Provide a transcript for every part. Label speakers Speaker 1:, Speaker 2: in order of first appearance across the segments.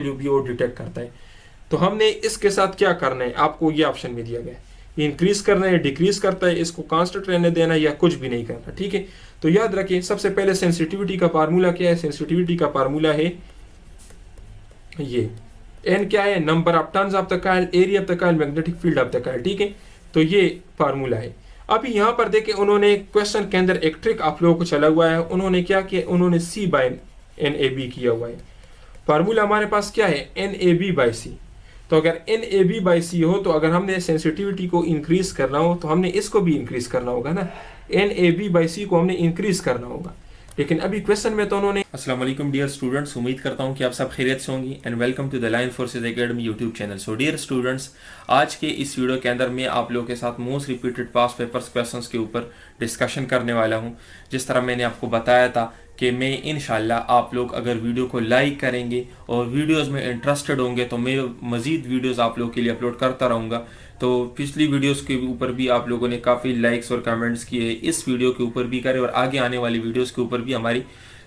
Speaker 1: जो भी वो डिटेक्ट करता है। तो हमने इसके साथ क्या करना है, आपको ये ऑप्शन में दिया गया है, इंक्रीज करना है, डिक्रीज करता है, इसको कांस्टेंट रहने देना है या कुछ भी नहीं करना। ठीक है, तो याद रखिए सबसे पहले सेंसिटिविटी का फार्मूला क्या है। सेंसिटिविटी का फार्मूला है ये, एन क्या है, number of turns of the coil, area of the coil, magnetic field of the coil. ठीक है, तो ये फार्मूला है। अभी यहाँ पर देखें, उन्होंने क्वेश्चन के अंदर एक ट्रिक आप लोगों को चला हुआ है। उन्होंने क्या किया, उन्होंने सी बाय एन ए बी किया हुआ है। फार्मूला हमारे पास क्या है, एन ए बी बाई सी। तो अगर एन ए बी बाई सी हो, तो अगर हमने सेंसिटिविटी को इंक्रीज करना हो तो हमने इसको भी इंक्रीज करना होगा ना, एन ए बी बाई सी को हमने इंक्रीज करना होगा। लेकिन अभी क्वेश्चन में तो उन्होंने। अस्सलाम वालेकुम डियर स्टूडेंट्स, उम्मीद करता हूं कि आप सब खैरियत से होंगी and welcome to the Line Forces Academy YouTube channel. So dear students, आज के इस वीडियो के अंदर मैं आप लोगों के साथ most repeated past papers questions के ऊपर डिस्कशन करने वाला हूं। जिस तरह मैंने आपको बताया था कि मैं इंशाल्लाह आप लोग अगर वीडियो को लाइक करेंगे और वीडियोस में इंटरेस्टेड होंगे तो मैं मज़ीद वीडियोस आप लोगों के लिए अपलोड करता रहूँगा। तो पिछली वीडियोस के ऊपर भी आप लोगों ने काफ़ी लाइक्स और कमेंट्स किए, इस वीडियो के ऊपर भी करें और आगे आने वाली वीडियोस के ऊपर भी हमारी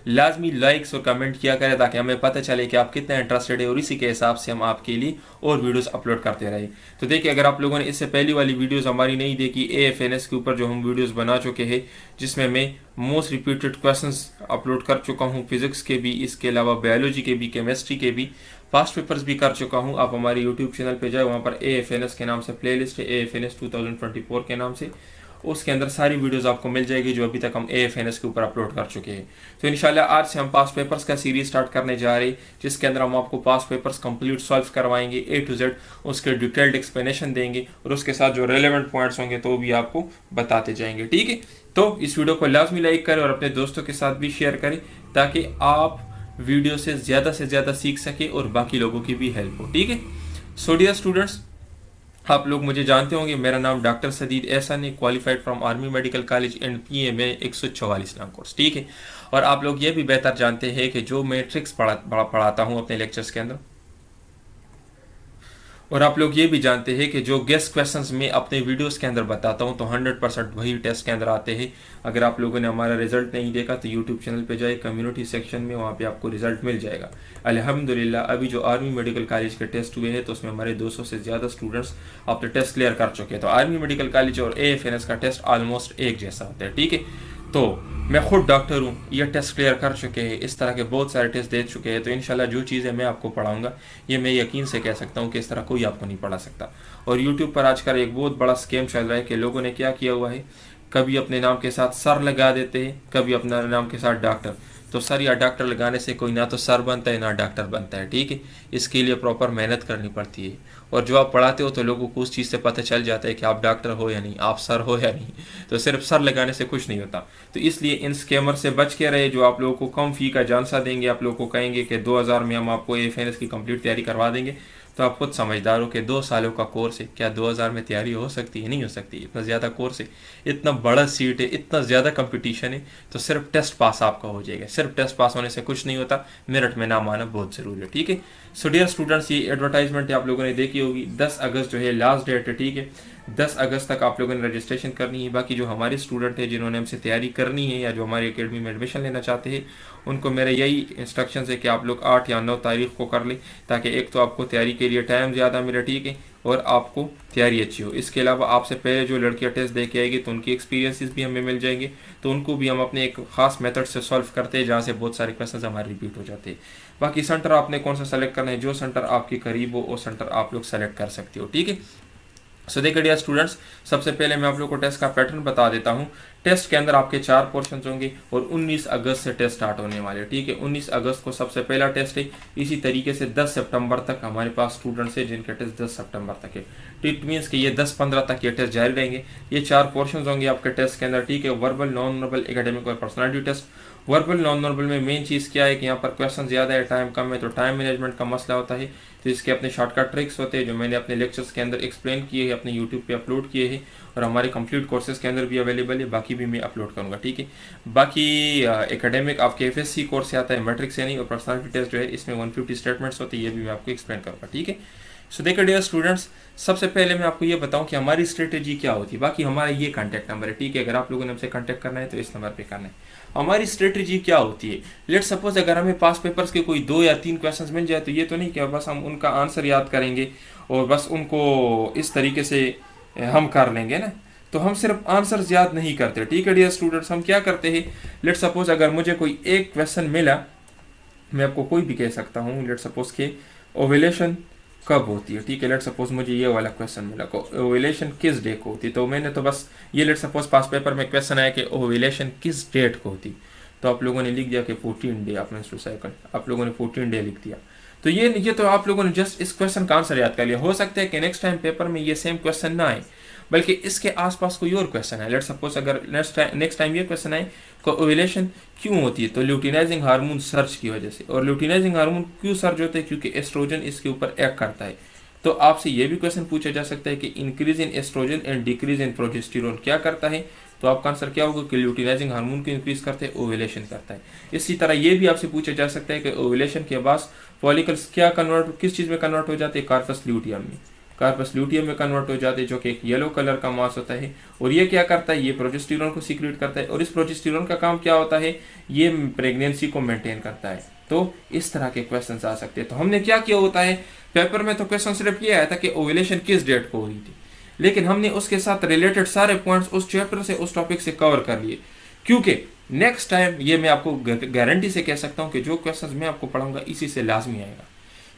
Speaker 1: लाजमी लाइक्स और कमेंट किया करें ताकि हमें पता चले कि आप कितना इंटरेस्टेड है और इसी के हिसाब से हम आपके लिए और वीडियोस अपलोड करते रहे। तो देखिए, अगर आप लोगों ने इससे पहली वाली वीडियोस हमारी नहीं देखी, AFNS के ऊपर जो हम वीडियोस बना चुके हैं, जिसमें मैं मोस्ट रिपीटेड क्वेश्चंस अपलोड कर चुका हूँ, फिजिक्स के भी, इसके अलावा बायोलॉजी के भी, केमिस्ट्री के भी, पास्ट पेपर्स भी कर चुका हूँ। आप हमारे यूट्यूब चैनल पे जाए, वहाँ पर AFNS के नाम से प्लेलिस्ट है, AFNS 2024 के नाम से, उसके अंदर सारी वीडियोस आपको मिल जाएगी जो अभी तक हम AFNS के ऊपर अपलोड कर चुके हैं। तो इंशाल्लाह आज से हम पास्ट पेपर्स का सीरीज स्टार्ट करने जा रहे हैं, जिसके अंदर हम आपको पास्ट पेपर्स कंप्लीट सॉल्व करवाएंगे, A to Z उसके डिटेल्ड एक्सप्लेनेशन देंगे और उसके साथ जो रेलेवेंट पॉइंट्स होंगे तो भी आपको बताते जाएंगे। ठीक है, तो इस वीडियो को लाजमी लाइक करें और अपने दोस्तों के साथ भी शेयर करें ताकि आप वीडियो से ज़्यादा सीख सके और बाकी लोगों की भी हेल्प हो। ठीक है, सो डियर स्टूडेंट्स, आप लोग मुझे जानते होंगे, मेरा नाम डॉक्टर सदीद एहसन है, qualified from army medical college and PA में 144 नाम कोर्स। ठीक है, और आप लोग ये भी बेहतर जानते हैं कि जो मैं ट्रिक्स पढ़ाता हूँ अपने लेक्चर्स के अंदर, और आप लोग ये भी जानते हैं कि जो गेस्ट क्वेश्चंस मैं अपने वीडियोस के अंदर बताता हूं तो 100% वही टेस्ट के अंदर आते हैं। अगर आप लोगों ने हमारा रिजल्ट नहीं देखा तो यूट्यूब चैनल पे जाए, कम्युनिटी सेक्शन में, वहाँ पे आपको रिजल्ट मिल जाएगा। अल्हम्दुलिल्लाह अभी जो आर्मी मेडिकल कॉलेज के टेस्ट हुए हैं तो उसमें हमारे 200 से ज़्यादा स्टूडेंट्स अपने टेस्ट क्लियर कर चुके हैं। तो आर्मी मेडिकल कॉलेज और AFNS का टेस्ट ऑलमोस्ट एक जैसा होता है। ठीक है, तो मैं खुद डॉक्टर हूँ, ये टेस्ट क्लियर कर चुके हैं, इस तरह के बहुत सारे टेस्ट दे चुके हैं। तो इंशाल्लाह जो चीज़ें मैं आपको पढ़ाऊँगा ये मैं यकीन से कह सकता हूँ कि इस तरह कोई आपको नहीं पढ़ा सकता। और यूट्यूब पर आजकल एक बहुत बड़ा स्कैम चल रहा है कि लोगों ने क्या किया हुआ है, कभी अपने नाम के साथ सर लगा देते हैं, कभी अपना नाम के साथ डॉक्टर। तो सर या डॉक्टर लगाने से कोई ना तो सर बनता है ना डॉक्टर बनता है। ठीक है, इसके लिए प्रॉपर मेहनत करनी पड़ती है और जो आप पढ़ाते हो तो लोगों को उस चीज़ से पता चल जाता है कि आप डॉक्टर हो या नहीं, आप सर हो या नहीं। तो सिर्फ सर लगाने से कुछ नहीं होता। तो इसलिए इन स्कैमर से बच के रहे, जो आप लोगों को कम फ़ी का जानसा देंगे, आप लोगों को कहेंगे कि 2000 में हम आपको AFNS की कंप्लीट तैयारी करवा देंगे, तो आप खुद समझदार हो कि 2 सालों का कोर्स है, क्या 2000 में तैयारी हो सकती है? नहीं हो सकती। इतना ज़्यादा कोर्स है, इतना बड़ा सीट है, इतना ज़्यादा कंपटीशन है, तो सिर्फ टेस्ट पास आपका हो जाएगा। सिर्फ टेस्ट पास होने से कुछ नहीं होता, मेरिट में नाम आना बहुत ज़रूरी है। ठीक है, सो डियर स्टूडेंट्स, ये एडवर्टाइजमेंट आप लोगों ने देखी होगी, 10 अगस्त जो है लास्ट डेट है। ठीक है, 10 अगस्त तक आप लोगों ने रजिस्ट्रेशन करनी है। बाकी जो हमारे स्टूडेंट हैं जिन्होंने हमसे तैयारी करनी है या जो हमारी एकेडमी में एडमिशन लेना चाहते हैं, उनको मेरे यही इंस्ट्रक्शन है कि आप लोग 8 या 9 तारीख को कर लें, ताकि एक तो आपको तैयारी के लिए टाइम ज़्यादा मिले, ठीक है, और आपको तैयारी अच्छी हो। इसके अलावा आपसे पहले जो लड़कियां टेस्ट दे के आएगी तो उनकी एक्सपीरियंसेस भी हमें मिल जाएंगे, तो उनको भी हम अपने एक ख़ास मेथड से सॉल्व करते हैं जहाँ से बहुत सारे क्वेश्चन हमारे रिपीट हो जाते हैं। बाकी सेंटर आपने कौन सा सेलेक्ट करना है, जो सेंटर आपके करीब हो वो सेंटर आप लोग सेलेक्ट कर सकते हो। ठीक है, सो देखिए डियर स्टूडेंट्स, सबसे पहले मैं आप लोगों को टेस्ट का पैटर्न बता देता हूँ। टेस्ट के अंदर आपके 4 पोर्शन होंगे और 19 अगस्त से टेस्ट स्टार्ट होने वाले। ठीक है, 19 अगस्त को सबसे पहला टेस्ट है। इसी तरीके से 10 सितंबर तक हमारे पास स्टूडेंट्स हैं जिनके टेस्ट 10 सितंबर तक है। इट मीन्स कि ये 10-15 तक ये टेस्ट जारी रहेंगे। ये 4 पोर्शन होंगे आपके टेस्ट के अंदर। ठीक है, वर्बल, नॉन वर्बल, एकेडमिक और personality test. Verbal non verbal में मेन चीज़ क्या है कि यहाँ पर क्वेश्चन ज़्यादा है, टाइम कम है, तो टाइम मैनेजमेंट का मसला होता है। तो इसके अपने शॉर्टकट ट्रिक्स होते हैं जो मैंने अपने लेक्चर्स के अंदर एक्सप्लेन किए हैं, अपने यूट्यूब पे अपलोड किए हैं और हमारे कंप्लीट कोर्सेज के अंदर भी अवेलेबल है। बाकी भी मैं अपलोड करूँगा। ठीक है, बाकी एकेडमिक आपके FSC कोर्स से आता है, मैट्रिक्स यानी, और पर्सनालिटी टेस्ट जो है इसमें 150 स्टेटमेंट्स होते हैं, ये भी मैं आपको एक्सप्लेन करूँगा। ठीक है, सो देखिए डियर स्टूडेंट्स, सबसे पहले मैं आपको ये बताऊं कि हमारी स्ट्रेटेजी क्या होती है। बाकी हमारा ये कांटेक्ट नंबर है, ठीक है, अगर आप लोगों ने हमसे कांटेक्ट करना है तो इस नंबर पे करना है। हमारी स्ट्रेटेजी क्या होती है, लेट सपोज अगर हमें पास पेपर्स के कोई 2 या 3 क्वेश्चंस मिल जाए तो ये तो नहीं कि बस हम उनका आंसर याद करेंगे और बस उनको इस तरीके से हम कर लेंगे ना। तो हम सिर्फ आंसर्स याद नहीं करते, ठीक है डियर स्टूडेंट्स। हम क्या करते हैं, लेट सपोज अगर मुझे कोई एक क्वेश्चन मिला, मैं आपको कोई भी कह सकता हूँ, लेट सपोज के ओव्यूलेशन कब होती है, ठीक है। लेट सपोज मुझे ये वाला क्वेश्चन मिला, ओव्यूलेशन किस डे को होती है, तो मैंने तो बस ये लेट सपोज पास पेपर में क्वेश्चन आया कि ओव्यूलेशन किस डेट को होती, तो आप लोगों ने लिख दिया कि 14 डे ऑफ मेंस्ट्रुअल साइकिल, आप लोगों ने 14 डे लिख दिया। तो ये तो आप लोगों ने जस्ट इस क्वेश्चन का आंसर याद कर लिया। हो सकता है कि नेक्स्ट टाइम पेपर में ये सेम क्वेश्चन ना आए, बल्कि इसके आसपास कोई और क्वेश्चन है। लेट सपोज अगर नेक्स्ट टाइम ये क्वेश्चन आए कि ओव्यूलेशन क्यों होती है, तो ल्यूटिनाइजिंग हार्मोन सर्च की वजह से। और ल्यूटिनाइजिंग हार्मोन क्यों सर्च होते हैं, क्योंकि एस्ट्रोजन इसके ऊपर एक्ट करता है। तो आपसे ये भी क्वेश्चन पूछा जा सकता है कि increase in estrogen and decrease in progesterone क्या करता है, तो आपका आंसर क्या होगा कि ल्यूटिनाइजिंग हार्मोन को इंक्रीज करते हैं, ओव्यूलेशन करता है। इसी तरह ये भी आपसे पूछा जा सकता है कि ओव्यूलेशन के बाद फॉलिकल्स किस चीज में कन्वर्ट हो जाते हैं, कार्पस ल्यूटियम में। कार्पस ल्यूटियम में कन्वर्ट हो जाते हैं, जो कि एक येलो कलर का मास होता है। और ये क्या करता है, ये प्रोजेस्टेरोन को सीक्रेट करता है, और इस प्रोजेस्टेरोन का काम क्या होता है, ये प्रेगनेंसी को मेंटेन करता है। तो इस तरह के क्वेश्चन आ सकते हैं। तो हमने क्या किया होता है, पेपर में तो क्वेश्चन सिर्फ ये आया था कि ओव्यूलेशन किस डेट को हुई थी, लेकिन हमने उसके साथ रिलेटेड सारे पॉइंट्स उस चैप्टर से, उस टॉपिक से कवर कर लिए। क्योंकि नेक्स्ट टाइम ये मैं आपको गारंटी से कह सकता हूं कि जो क्वेश्चन मैं आपको पढ़ाऊंगा इसी से लाजमी आएगा,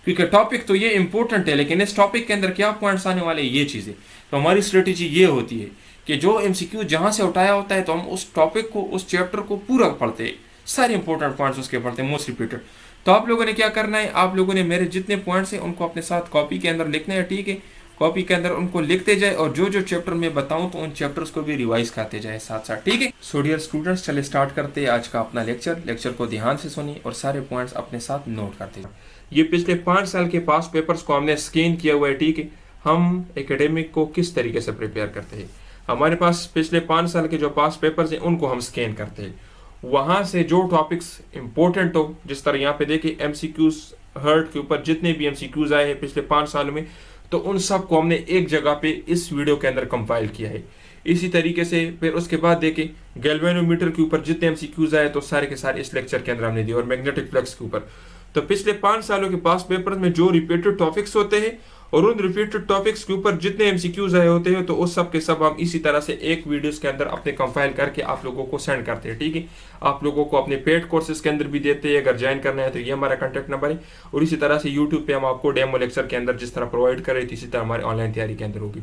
Speaker 1: क्योंकि टॉपिक तो ये इंपॉर्टेंट है, लेकिन इस टॉपिक के अंदर क्या पॉइंट्स आने वाले ये चीजें। तो हमारी स्ट्रेटेजी ये होती है कि जो एमसीक्यू जहां से उठाया होता है, तो हम उस टॉपिक को, उस चैप्टर को पूरा पढ़ते हैं, सारे इंपॉर्टेंट पॉइंट्स उसके पढ़ते हैं, मोस्ट रिपीटेड। तो आप लोगों ने क्या करना है, आप लोगों ने मेरे जितने पॉइंट्स हैं उनको अपने साथ कॉपी के अंदर लिखना है, ठीक है। कॉपी के अंदर उनको लिखते जाए, और जो जो चैप्टर मैं बताऊं तो उन चैप्टर्स को भी रिवाइज करते जाए साथ साथ, ठीक है। सो डियर स्टूडेंट्स, चले स्टार्ट करते हैं आज का अपना लेक्चर को ध्यान से सुनिए और सारे पॉइंट्स अपने साथ नोट करते जाए। ये पिछले 5 साल के पास पेपर्स को हमने स्कैन किया हुआ है, ठीक है। हम एकेडमिक को किस तरीके से प्रिपेयर करते हैं, हमारे पास पिछले 5 साल के जो पास पेपर्स हैं उनको हम स्कैन करते हैं। वहां से जो टॉपिक्स इंपॉर्टेंट हो, जिस तरह यहाँ पे देखिए एमसीक्यूज हर्ट के ऊपर जितने भी एमसीक्यूज आए हैं पिछले 5 साल में, तो उन सब को हमने एक जगह पे इस वीडियो के अंदर कंपाइल किया है। इसी तरीके से फिर उसके बाद देखिए गैल्वेनोमीटर के ऊपर जितने एमसीक्यूज आए तो सारे के सारे इस लेक्चर के अंदर हमने दिए, और मैग्नेटिक फ्लक्स के ऊपर। तो पिछले 5 सालों के पास पेपर्स में जो रिपीटेड टॉपिक्स होते हैं और उन रिपीटेड टॉपिक्स के ऊपर जितने एमसीक्यूज आए होते हैं, तो उस सब के सब हम इसी तरह से एक वीडियोस के अंदर अपने कंपाइल करके आप लोगों को सेंड करते हैं, ठीक है। आप लोगों को अपने पेड कोर्सेज के अंदर भी देते हैं, अगर ज्वाइन करना है तो ये हमारा कॉन्टैक्ट नंबर है। और इसी तरह से यूट्यूब पे हम आपको डेमो लेक्चर के अंदर जिस तरह प्रोवाइड कर रहे थे, इसी तरह हमारी ऑनलाइन तैयारी के अंदर होगी।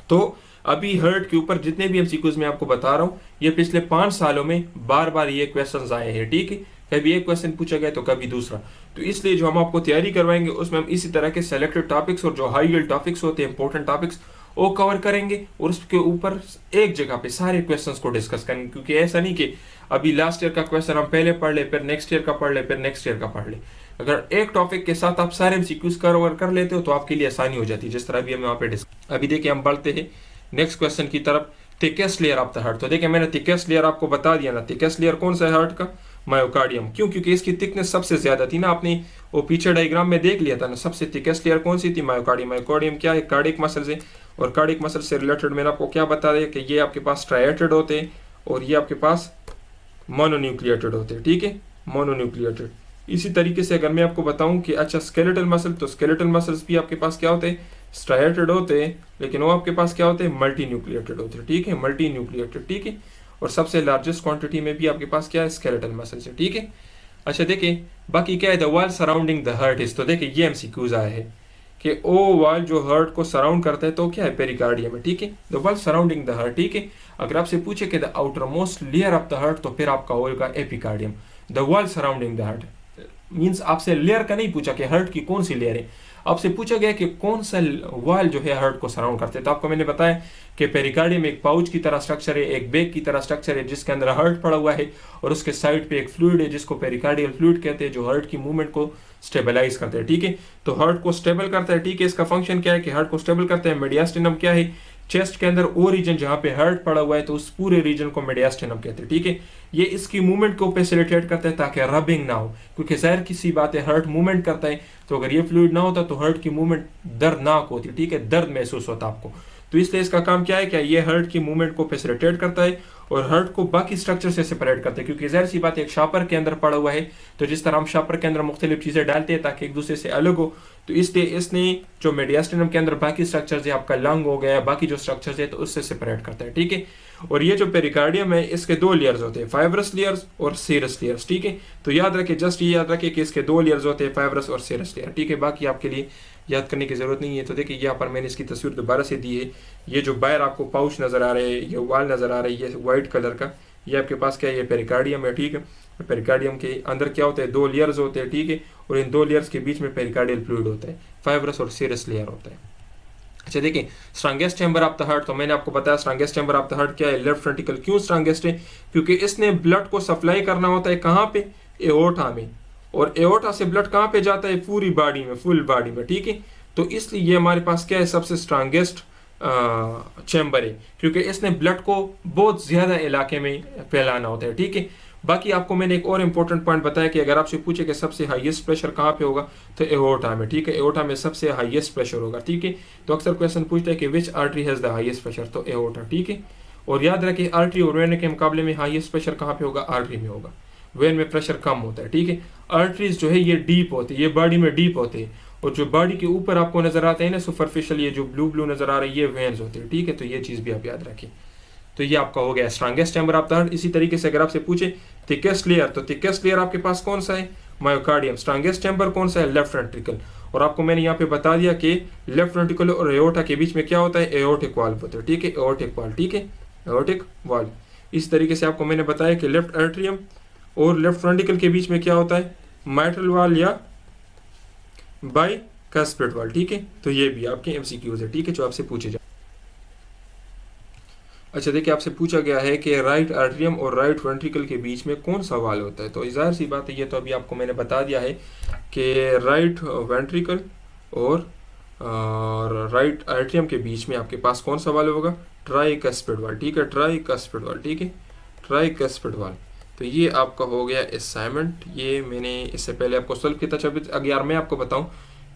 Speaker 1: तो अभी हर्ट के ऊपर जितने भी एमसीक्यूज मैं आपको बता रहा हूँ, ये पिछले 5 सालों में बार बार ये क्वेश्चन आए हैं, ठीक है। कभी एक क्वेश्चन पूछा गया तो कभी दूसरा। तो इसलिए जो हम आपको तैयारी करवाएंगे उसमें हम इसी तरह के सेलेक्टेड टॉपिक्स और जो हाई यील्ड टॉपिक्स होते हैं, इंपॉर्टेंट टॉपिक्स, वो कवर करेंगे और उसके ऊपर एक जगह पे सारे क्वेश्चंस को डिस्कस करेंगे। क्योंकि ऐसा नहीं कि अभी लास्ट ईयर का क्वेश्चन हम पहले पढ़ ले, फिर नेक्स्ट ईयर का पढ़ ले, फिर नेक्स्ट ईयर का पढ़ ले। अगर एक टॉपिक के साथ आप सारे एमसीक्यूज कवर कर लेते हो तो आपके लिए आसानी हो जाती है, जिस तरह भी हम यहाँ पे अभी देखिए हम बढ़ते हैं नेक्स्ट क्वेश्चन की तरफ। Thickest layer of the heart, तो देखिए मैंने थिकेस्ट लेयर आपको बता दिया ना। थिकेस्ट लेयर कौन सा है हार्ट का, मायोकार्डियम। क्यों, क्योंकि इसकी थिकनेस सबसे ज्यादा थी ना, आपने वो पीछे डायग्राम में देख लिया था ना। सबसे थिकेस्ट लेयर कौन सी थी, मायोकार्डियम। मायोकार्डियम क्या है, कार्डियक मसल्स है, और कार्डियक मसल से रिलेटेड मैंने आपको क्या बता दिया कि ये आपके पास स्ट्राइएटेड होते हैं और ये आपके पास मोनोन्यूक्लिएटेड होते हैं, ठीक है, मोनोन्यूक्लिएटेड। इसी तरीके से अगर मैं आपको बताऊं कि अच्छा स्केलेटल मसल, तो स्केलेटल मसल्स भी आपके पास क्या होते हैं, स्ट्राइएटेड होते हैं, लेकिन वो आपके पास क्या होते हैं, मल्टी न्यूक्लिएटेड होते हैं, ठीक है, मल्टी न्यूक्लिएटेड, ठीक है। और सबसे लार्जेस्ट क्वांटिटी में भी आपके पास क्या है, स्केलेटल मसल्स है, ठीक है। अच्छा देखिए बाकी क्या है, the wall surrounding the heart is, तो देखिए ये एमसीक्यूज आया है कि ओ वॉल जो हार्ट को सराउंड करता है तो क्या है, पेरिकार्डियम है, ठीक है। The wall surrounding the heart, ठीक है। अगर आपसे पूछे कि the outer most layer of the heart, तो फिर आपका होगा epicardium. The wall surrounding the heart means आपसे लेयर का नहीं पूछा कि हार्ट की कौन सी लेयर है, आपसे पूछा गया कि कौन सा वॉल जो है हार्ट को सराउंड करते हैं। तो आपको मैंने बताया कि पेरिकार्डियम एक पाउच की तरह स्ट्रक्चर है, एक बैग की तरह स्ट्रक्चर है, जिसके अंदर हार्ट पड़ा हुआ है और उसके साइड पे एक फ्लूइड है जिसको पेरिकार्डियल फ्लूइड कहते हैं, जो हार्ट की मूवमेंट को स्टेबलाइज करते हैं, ठीक है। तो हार्ट को स्टेबल करता है, ठीक है। इसका फंक्शन क्या है कि हार्ट को स्टेबल करता है। मीडियास्टिनम क्या है चेस्ट के अंदर वो रीजन जहाँ पे हर्ट पड़ा हुआ है तो उस पूरे रीजन को मेडियास्टिनम कहते हैं, ठीक है। ये इसकी मूवमेंट को फैसिलिटेट करता है ताकि रबिंग ना हो, क्योंकि ज़ाहिर किसी बात है हर्ट मूवमेंट करता है, तो अगर ये फ्लूइड ना होता तो हर्ट की मूवमेंट दर्दनाक होती, ठीक है, दर्द महसूस होता आपको। तो इसलिए इसका काम क्या है, क्या ये हर्ट की मूवमेंट को फैसिलिटेट करता है और हर्ट को बाकी स्ट्रक्चर से सेपरेट करता है, क्योंकि ज़ाहिर सी बात है एक शापर के अंदर पड़ा हुआ है, तो जिस तरह हम शापर के अंदर मुख्तलिफ चीज़ें डालते हैं ताकि एक दूसरे से अलग हो, तो इसलिए इसने जो मेडियास्टिनम के अंदर बाकी स्ट्रक्चर्स है, आपका लंग हो गया, बाकी जो स्ट्रक्चर्स है, तो उससे सेपरेट करता है, ठीक है। और ये जो पेरिकार्डियम है इसके दो लेयर्स होते हैं, फाइब्रस लेयर्स और सीरस लेयर्स, ठीक है। तो याद रखें, जस्ट ये याद रखें कि इसके दो लेयर्स होते हैं, फाइब्रस और सीरस लेयर, ठीक है। बाकी आपके लिए याद करने की जरूरत नहीं है। तो देखिए यहाँ पर मैंने इसकी तस्वीर दोबारा से दी है। ये जो बाहर आपको पाउच नजर आ रहे हैं, ये वाल नजर आ रही है व्हाइट कलर का, ये आपके पास क्या है, ये पेरिकार्डियम है, ठीक है। पेरिकार्डियम के अंदर क्या होता है, दो लेयर्स होते हैं, ठीक है, और इन दो लेयर्स के बीच में पेरिकार्डियल फ्लूइड होता है, फाइब्रस और सीरस लेयर होता है। अच्छा देखिए, strongest chamber of the heart, तो मैंने आपको बताया strongest chamber of the heart क्या है, लेफ्ट वेंट्रिकल। क्यों स्ट्रॉन्गेस्ट है, क्योंकि इसने ब्लड को सप्लाई करना होता है कहाँ पे, एओर्टा में, और एओर्टा से ब्लड कहाँ पे जाता है, पूरी बॉडी में, फुल बॉडी में, ठीक है। तो इसलिए ये हमारे पास क्या है, सबसे स्ट्रॉन्गेस्ट चैम्बर है, क्योंकि इसने ब्लड को बहुत ज्यादा इलाके में फैलाना होता है, ठीक है। बाकी आपको मैंने एक और इम्पोर्टेंट पॉइंट बताया कि अगर आपसे पूछे कि सबसे हाईएस्ट प्रेशर कहाँ पे होगा, तो एओर्टा में, ठीक है, एओर्टा में सबसे हाईएस्ट प्रेशर होगा, ठीक है। तो अक्सर क्वेश्चन पूछता है कि which artery has the highest pressure, तो एओर्टा, ठीक है। और याद रखें, आर्टरी और वेन के मुकाबले में हाईएस्ट प्रेशर कहाँ पे होगा, आर्टरी में होगा, वेन में प्रेशर कम होता है, ठीक है। आर्टरीज जो है ये डीप होती है, ये बॉडी में डीप होते हैं, और जो बॉडी के ऊपर आपको नजर आते हैं ना सुपरफिशियल, ये जो ब्लू ब्लू नजर आ रही है, ये वेन्स होते हैं, ठीक है। तो ये चीज भी आप याद रखें। तो ये आपका हो गया strongest chamber of the heart. इसी तरीके से अगर आपसे पूछे थिकेस्ट लेयर, तो थिकेस्ट लेयर आपके पास कौन सा है, मायोकार्डियम। स्ट्रॉन्गेस्ट चैम्बर कौन सा है, लेफ्ट वेंट्रिकल। और आपको मैंने यहाँ पे बता दिया कि लेफ्ट वेंट्रिकल और एओर्टा के बीच में क्या होता है, एओर्टिक वाल्व होता है, ठीक है, एओर्टिक वाल्व, ठीक है, एओर्टिक वाल्व। इस तरीके से आपको मैंने बताया कि लेफ्ट एट्रियम और लेफ्ट वेंट्रिकल के बीच में क्या होता है, माइट्रल वाल्व या बाइकास्पिड वाल्व, ठीक है। तो ये भी आपके एमसीक्यूज है, ठीक है, जो आपसे पूछे जाए। अच्छा देखिए, आपसे पूछा गया है कि राइट आर्टरियम और राइट वेंट्रिकल के बीच में कौन सा वाल्व होता है। तो जाहिर सी बात है, ये तो अभी आपको मैंने बता दिया है कि राइट वेंट्रिकल और राइट आर्टरियम के बीच में आपके पास कौन सा वाल्व होगा, ट्राइकस्पिड वाल्व, ठीक है, ट्राइकस्पिड वाल्व, ठीक है, ट्राइकस्पिड वाल्व। तो ये आपका हो गया असाइनमेंट, ये मैंने इससे पहले आपको सॉल्व किया था। अगर मैं आपको बताऊं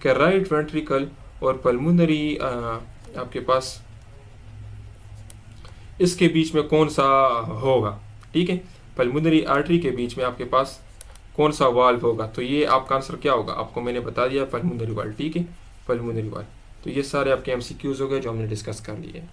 Speaker 1: कि राइट वेंट्रिकल और पल्मोनरी आपके पास इसके बीच में कौन सा होगा, ठीक है, पल्मोनरी आर्टरी के बीच में आपके पास कौन सा वाल्व होगा, तो ये आपका आंसर क्या होगा, आपको मैंने बता दिया पल्मोनरी वाल्व, ठीक है, पल्मोनरी वाल्व। तो ये सारे आपके एमसीक्यूज हो गए जो हमने डिस्कस कर लिए।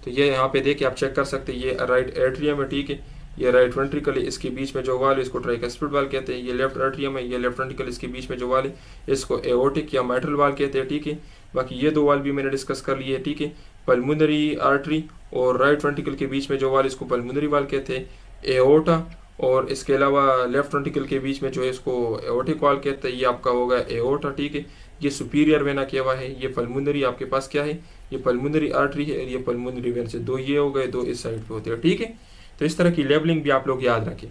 Speaker 1: तो ये यहाँ पे देखिए आप चेक कर सकते हैं, ये राइट एट्रियम है, ठीक है, ये राइट वेंट्रिकल है, इसके बीच में जो वाल है इसको ट्राइकस्पिड वाल कहते हैं। ये लेफ्ट एट्रियम है, ये लेफ्ट वेंट्रिकल, इसके बीच में जो वाल है इसको एओर्टिक या माइट्रल वाल कहते हैं, ठीक है। बाकी ये दो वाल भी मैंने डिस्कस कर लिए, ठीक है, पल्मोनरी आर्टरी और राइट वेंट्रिकल के बीच में जो वाल इसको पल्मोनरी वाल कहते हैं, एओर्टा, और इसके अलावा लेफ्ट वेंट्रिकल के बीच में जो है इसको एओर्टिक वाल कहते हैं, ये आपका होगा एओर्टा, ठीक है। ये सुपीरियर वेना किया हुआ है, ये पल्मोनरी आपके पास क्या है, ये पल्मोनरी आर्टरी है, और ये पल्मोनरी वेन से दो ये हो गए, दो इस साइड पे होते हैं, ठीक है। तो इस तरह की लेबलिंग भी आप लोग याद रखें।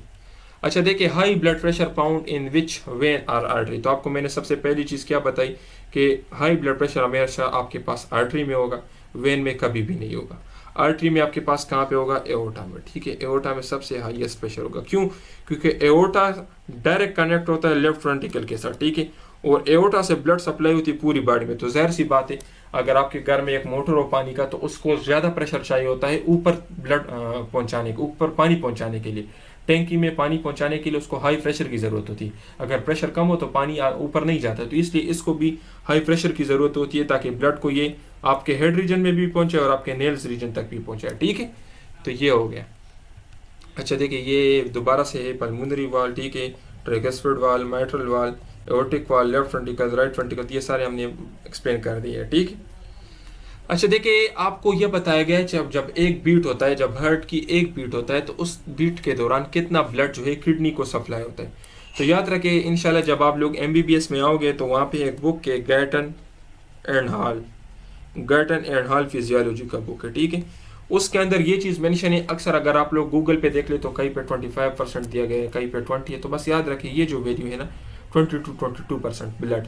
Speaker 1: अच्छा देखिए, high blood pressure found in which vein or artery, तो आपको मैंने सबसे पहली चीज़ क्या बताई कि हाई ब्लड प्रेशर हमेशा आपके पास आर्टरी में होगा, वेन में कभी भी नहीं होगा। आर्टरी में आपके पास कहाँ पे होगा, एओर्टा में, ठीक है, एओर्टा में सबसे हाईएस्ट प्रेशर होगा। क्यों, क्योंकि एओर्टा डायरेक्ट कनेक्ट होता है लेफ्ट वेंट्रिकल के साथ, ठीक है, और एओर्टा से ब्लड सप्लाई होती है पूरी बॉडी में। तो जाहिर सी बात है, अगर आपके घर में एक मोटर हो पानी का, तो उसको ज़्यादा प्रेशर चाहिए होता है ऊपर ब्लड पहुंचाने के, ऊपर पानी पहुंचाने के लिए, टैंकी में पानी पहुंचाने के लिए उसको हाई प्रेशर की ज़रूरत होती है। अगर प्रेशर कम हो तो पानी ऊपर नहीं जाता, तो इसलिए इसको भी हाई प्रेशर की ज़रूरत होती है ताकि ब्लड को ये आपके हेड रीजन में भी पहुंचे और आपके नेल्स रीजन तक भी पहुंचे, ठीक है। तो ये हो गया। अच्छा देखिए, ये दोबारा से है पल्मोनरी वाल, ठीक है, ट्राइकस्पिड वाल, माइट्रल वाल, एओर्टिक वाल, लेफ्ट वेंट्रिकल, राइट वेंट्रिकल, ये सारे हमने एक्सप्लेन कर दिए हैं, ठीक है। अच्छा देखिए, आपको यह बताया गया है जब एक बीट होता है, जब हार्ट की एक बीट होता है, तो उस बीट के दौरान कितना ब्लड जो है किडनी को सप्लाई होता है। तो याद रखें, इंशाल्लाह जब आप लोग MBBS में आओगे तो वहाँ पे एक बुक है गैटन एंड हॉल फिजियोलॉजी का बुक है, ठीक है। उसके अंदर ये चीज़ मेंशन है, अक्सर अगर आप लोग गूगल पे देख ले तो कहीं पे 25% दिया गया है, कहीं पे 20 है। तो बस याद रखें, ये जो वैल्यू है ना 20-22% ब्लड।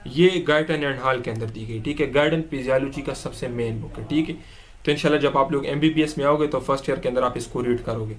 Speaker 1: ये गाइटन एंड हॉल के अंदर दी गई, ठीक है। गाइडन फिजियोलॉजी का सबसे मेन बुक है, ठीक है। तो इंशाल्लाह जब आप लोग MBBS में आओगे तो फर्स्ट ईयर के अंदर आप इसको रीड करोगे।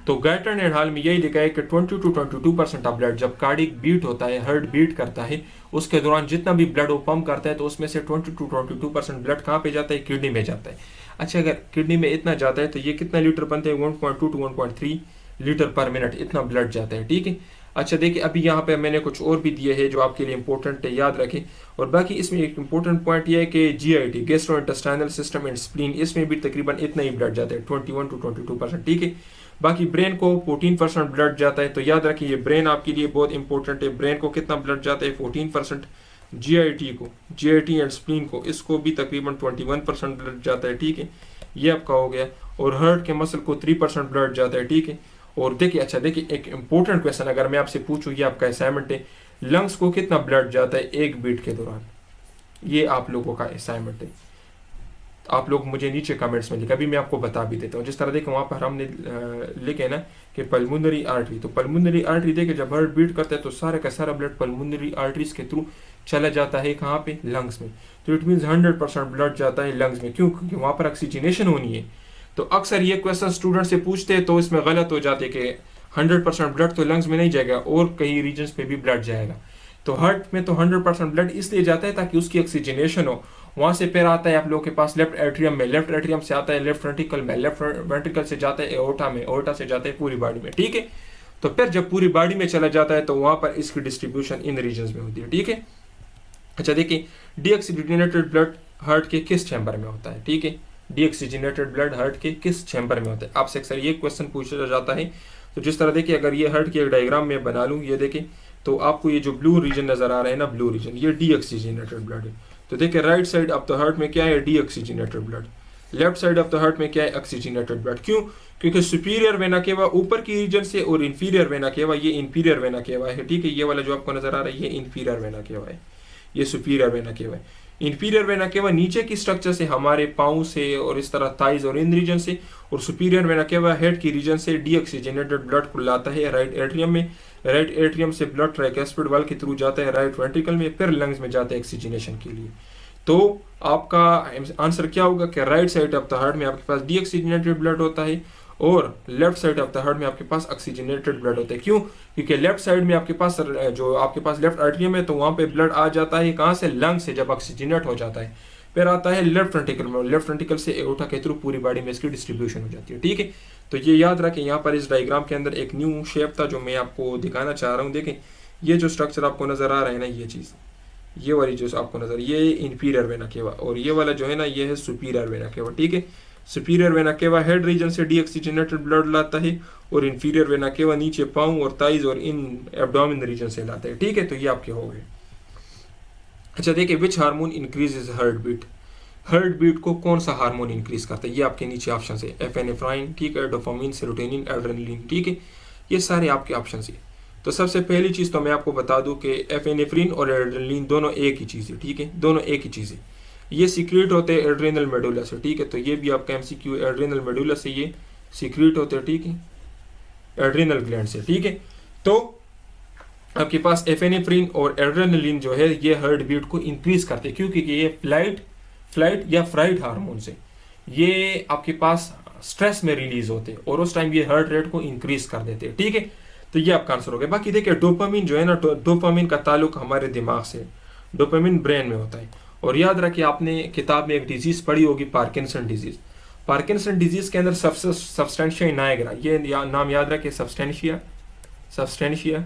Speaker 1: तो गाइटन एंड हॉल में यही लिखा है कि 20-22% ऑफ ब्लड जब कार्डिक बीट होता है, हार्ट बीट करता है, उसके दौरान जितना भी ब्लड वो पंप करता है तो उसमें से 20-22% ब्लड कहाँ पे जाता है? किडनी में जाता है। अच्छा, अगर किडनी में इतना जाता है तो ये कितना लीटर बनते हैं? 1.2 to 1.3 लीटर पर मिनट इतना ब्लड जाता है, ठीक है। अच्छा देखिए, अभी यहाँ पे मैंने कुछ और भी दिए हैं जो आपके लिए इंपॉर्टेंट है, याद रखें। और बाकी इसमें एक इंपॉर्टेंट पॉइंट ये है कि GIT gastrointestinal system and spleen, इसमें भी तकरीबन इतना ही ब्लड जाता है, 21-22%, ठीक है। बाकी ब्रेन को 14% ब्लड जाता है, तो याद रखिए ये ब्रेन आपके लिए बहुत इंपॉर्टेंट है। ब्रेन को कितना ब्लड जाता है? 14%। GIT एंड स्प्लीन को, इसको भी तकरीबन 21% ब्लड जाता है, ठीक है। ये आपका हो गया। और हार्ट के मसल को 3% ब्लड जाता है, ठीक है। और देखिए, अच्छा देखिए, एक इंपॉर्टेंट क्वेश्चन अगर मैं आपसे पूछूं, ये आपका असाइनमेंट है, लंग्स को कितना ब्लड जाता है एक बीट के दौरान? ये आप लोगों का असाइनमेंट है। आप लोग मुझे नीचे कमेंट्स में लिखा, अभी मैं आपको बता भी देता हूँ। जिस तरह देखो वहाँ पर हमने लिखे ना कि पल्मोनरी आर्टरी, तो पल्मोनरी आर्टरी देखे जब हार्ट बीट करता है तो सारा का सारा ब्लड पल्मोनरी आर्टरीज के थ्रू चला जाता है कहाँ पे? लंग्स में। तो इट मीन्स 100% ब्लड जाता है लंग्स में। क्यों? क्योंकि वहाँ पर ऑक्सीजनेशन होनी है। तो अक्सर ये क्वेश्चन स्टूडेंट से पूछते हैं तो इसमें गलत हो जाते कि 100% ब्लड तो लंग्स में नहीं जाएगा और कई रीजन्स पे भी ब्लड जाएगा। तो हार्ट में तो 100% ब्लड इसलिए जाता है ताकि उसकी ऑक्सीजनेशन हो। वहां से फिर आता है आप लोगों के पास लेफ्ट एट्रियम में, लेफ्ट एट्रियम से आता है लेफ्ट वेंट्रिकल में, लेफ्ट वेंट्रिकल से जाता है एओर्टा में, एओर्टा से जाता है पूरी बॉडी में, ठीक है। तो फिर जब पूरी बॉडी में चला जाता है तो वहां पर इसकी डिस्ट्रीब्यूशन इन रीजन्स में होती है, ठीक है। अच्छा देखिए, डीऑक्सीजनेटेड ब्लड हार्ट के किस चैम्बर में होता है? ठीक है, डीऑक्सीजनेटेड ब्लड हार्ट के किस चैम्बर में होता है? आपसे अक्सर ये क्वेश्चन पूछा जाता है। तो जिस तरह देखिए, अगर ये हार्ट की एक डायग्राम में बना लूँ, ये देखिए, तो आपको ये जो ब्लू रीजन नजर आ रहा है ना, ब्लू रीजन, ये डीऑक्सीजनेटेड ब्लड है। तो देखिए, right side of the heart में क्या है? Deoxygenated blood. Left side of the heart में क्या है? Oxygenated blood. क्यों? क्योंकि सुपीरियर वेना केवा ऊपर की रीजन से और इंफीरियर वेना केवा, ये इंफीरियर वेना केवा है, ठीक है। ये वाला जो आपको नजर आ रहा है ये इंफीरियर वेना केवा है, ये सुपीरियर वेना केवा है। इंफीरियर वेना केवा नीचे की स्ट्रक्चर से हमारे पाँव से और इस तरह थाइज और इन रीजन से, और सुपीरियर वेना केवा हेड की रीजन से डीऑक्सीजनेटेड ब्लड को लाता है राइट एट्रियम में। राइट एट्रियम से ब्लड ट्राइकस्पिड वाल्व के थ्रू जाता है राइट वेंट्रिकल में, फिर लंग्स में जाता है ऑक्सीजनेशन के लिए। तो आपका आंसर क्या होगा कि right side of the heart में आपके पास डीऑक्सीजनेटेड ब्लड होता है और left side of the heart में आपके पास ऑक्सीजनेटेड ब्लड होता है। क्यों? क्योंकि लेफ्ट साइड में आपके पास जो आपके पास लेफ्ट आर्टरियम है तो वहां पे ब्लड आ जाता है कहां से? लंग से, जब ऑक्सीजनेट हो जाता है। फिर आता है लेफ्ट वेंट्रिकल में, लेफ्ट वेंट्रिकल से एओर्टा के थ्रू पूरी बॉडी में इसकी डिस्ट्रीब्यूशन हो जाती है, ठीक है। तो ये याद रखें, यहाँ पर इस डायग्राम के अंदर एक न्यू शेप था जो मैं आपको दिखाना चाह रहा हूँ। देखें, ये जो स्ट्रक्चर आपको नजर आ रहा है ना, ये चीज, ये वाली जो आपको नजर, ये इंफीरियर वेना केवा, और ये वाला जो है ना, ये है सुपीरियर वेना केवा, ठीक है। Superior vena cava head region से डीऑक्सीजनेटेड ब्लड लाता है और इंफीरियर वेना केवा नीचे पाँव और थाइज और इन एब्डोमेन रीजन से लाता है, ठीक है। तो ये आपके हो गए। अच्छा देखिए, which hormone increases heart beat? Heart beat को कौन सा हार्मोन इंक्रीज करता है? ये आपके नीचे ऑप्शन है, एफेनेफ्राइन, ठीक है, डोपामिन, सेरोटोनिन, एड्रेनलिन, ठीक है। ये सारे आपके ऑप्शन है। तो सबसे पहली चीज तो मैं आपको बता दूं कि एफेनेफ्रिन और एड्रेनलिन दोनों एक ही चीज है, ठीक है, दोनों एक ही चीज है। ये सीक्रेट होते हैं एड्रेनल मेडुला से, ठीक है। तो ये भी आपका एमसीक्यू, एड्रेनल मेडुला से ये सीक्रेट होते हैं, ठीक है, एड्रेनल ग्लैंड से, ठीक है। तो आपके पास एफेनेफ्रिन और एड्रेनलिन जो है ये हार्ट बीट को इंक्रीज करते हैं। क्योंकि ये फ्लाइट या फ्राइट हार्मोन से ये आपके पास स्ट्रेस में रिलीज होते हैं और उस टाइम ये हार्ट रेट को इंक्रीज कर देते हैं, ठीक है। तो ये आपका आंसर हो गया। बाकी देखिए, डोपामिन जो है ना, डोपामिन का ताल्लुक हमारे दिमाग से, डोपामिन ब्रेन में होता है। और याद रखिए, आपने किताब में एक डिजीज पढ़ी होगी, पार्किंसन डिजीज। पार्किंसन डिजीज के अंदर सब्सटेंशिया नायग्रा, ये नाम याद रखिए, सब्सटेंशिया